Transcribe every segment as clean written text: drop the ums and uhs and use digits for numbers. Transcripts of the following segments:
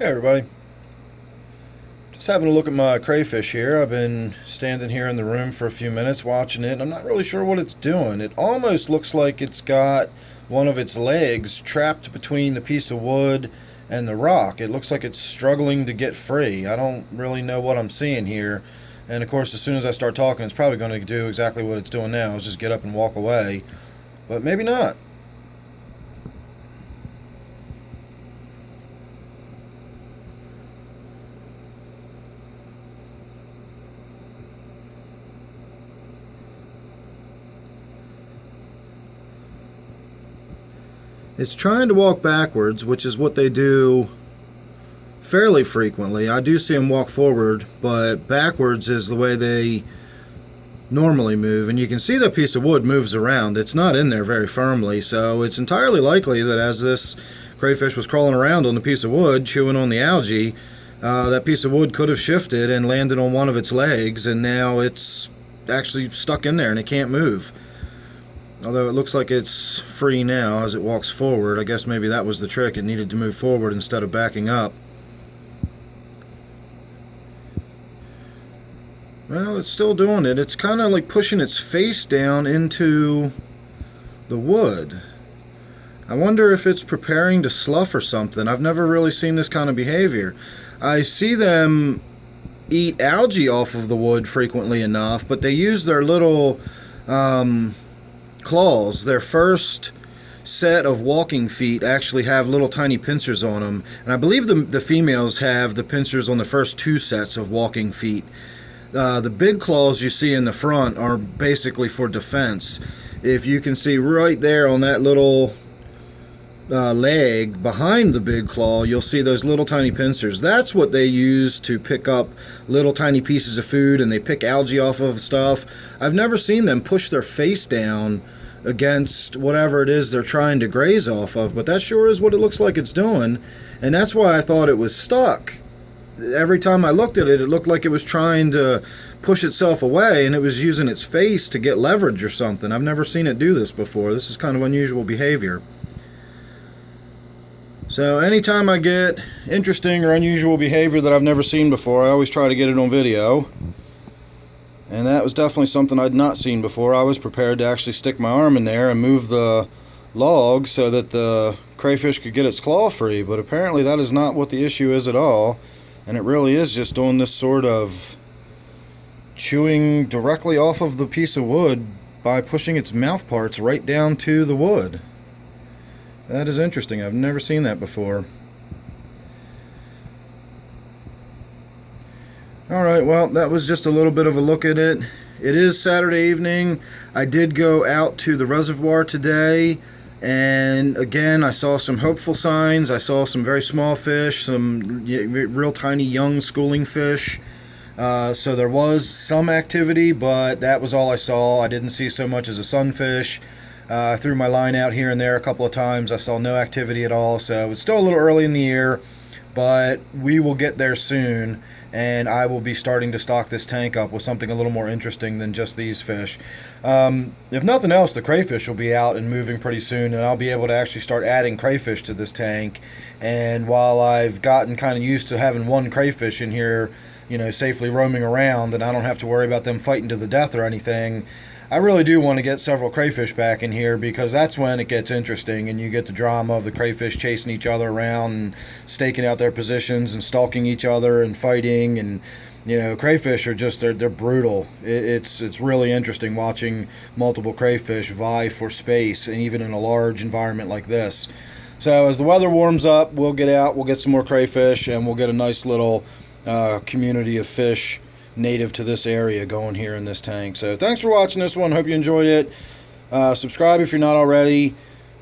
Hey everybody, just having a look at my crayfish here. I've been standing here in the room for a few minutes watching it, and I'm not really sure what it's doing. It almost looks like it's got one of its legs trapped between the piece of wood and the rock. It looks like it's struggling to get free. I don't really know what I'm seeing here, and of course as soon as I start talking it's probably going to do exactly what it's doing now, is just get up and walk away, but maybe not. It's trying to walk backwards, which is what they do fairly frequently. I do see them walk forward, but backwards is the way they normally move. And you can see that piece of wood moves around. It's not in there very firmly, so it's entirely likely that as this crayfish was crawling around on the piece of wood, chewing on the algae, that piece of wood could have shifted and landed on one of its legs, and now it's actually stuck in there and it can't move. Although it looks like it's free now as it walks forward. I guess maybe that was the trick. It needed to move forward instead of backing up. Well, it's still doing it. It's kind of like pushing its face down into the wood. I wonder if it's preparing to slough or something. I've never really seen this kind of behavior. I see them eat algae off of the wood frequently enough, but they use their little claws. Their first set of walking feet actually have little tiny pincers on them, and I believe the females have the pincers on the first two sets of walking feet. The big claws you see in the front are basically for defense. If you can see right there on that little leg behind the big claw, you'll see those little tiny pincers. That's what they use to pick up little tiny pieces of food, and they pick algae off of stuff. I've never seen them push their face down against whatever it is they're trying to graze off of, but that sure is what it looks like it's doing, and that's why I thought it was stuck. Every time I looked at it, it looked like it was trying to push itself away, and it was using its face to get leverage or something. I've never seen it do this before. This is kind of unusual behavior. So anytime I get interesting or unusual behavior that I've never seen before, I always try to get it on video. And that was definitely something I'd not seen before. I was prepared to actually stick my arm in there and move the log so that the crayfish could get its claw free, but apparently that is not what the issue is at all, and it really is just doing this sort of chewing directly off of the piece of wood by pushing its mouth parts right down to the wood. That is interesting. I've never seen that before. Alright, well, that was just a little bit of a look at it. It is Saturday evening. I did go out to the reservoir today, and again, I saw some hopeful signs. I saw some very small fish, some real tiny young schooling fish. So there was some activity, but that was all I saw. I didn't see so much as a sunfish. I threw my line out here and there a couple of times. I saw no activity at all, so it's still a little early in the year, but we will get there soon, and I will be starting to stock this tank up with something a little more interesting than just these fish. If nothing else, the crayfish will be out and moving pretty soon, and I'll be able to actually start adding crayfish to this tank. And while I've gotten kind of used to having one crayfish in here, you know, safely roaming around, and I don't have to worry about them fighting to the death or anything, I really do want to get several crayfish back in here, because that's when it gets interesting and you get the drama of the crayfish chasing each other around and staking out their positions and stalking each other and fighting. And you know, crayfish are just, they're brutal. It's really interesting watching multiple crayfish vie for space, and even in a large environment like this. So as the weather warms up, we'll get out, we'll get some more crayfish, and we'll get a nice little community of fish native to this area going here in this tank. So thanks for watching this one. Hope you enjoyed it. Subscribe if you're not already.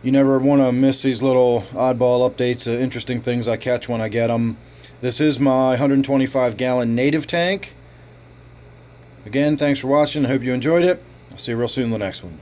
You never want to miss these little oddball updates, interesting things I catch when I get them. This is my 125 gallon native tank. Again, thanks for watching. I hope you enjoyed it. I'll see you real soon in the next one.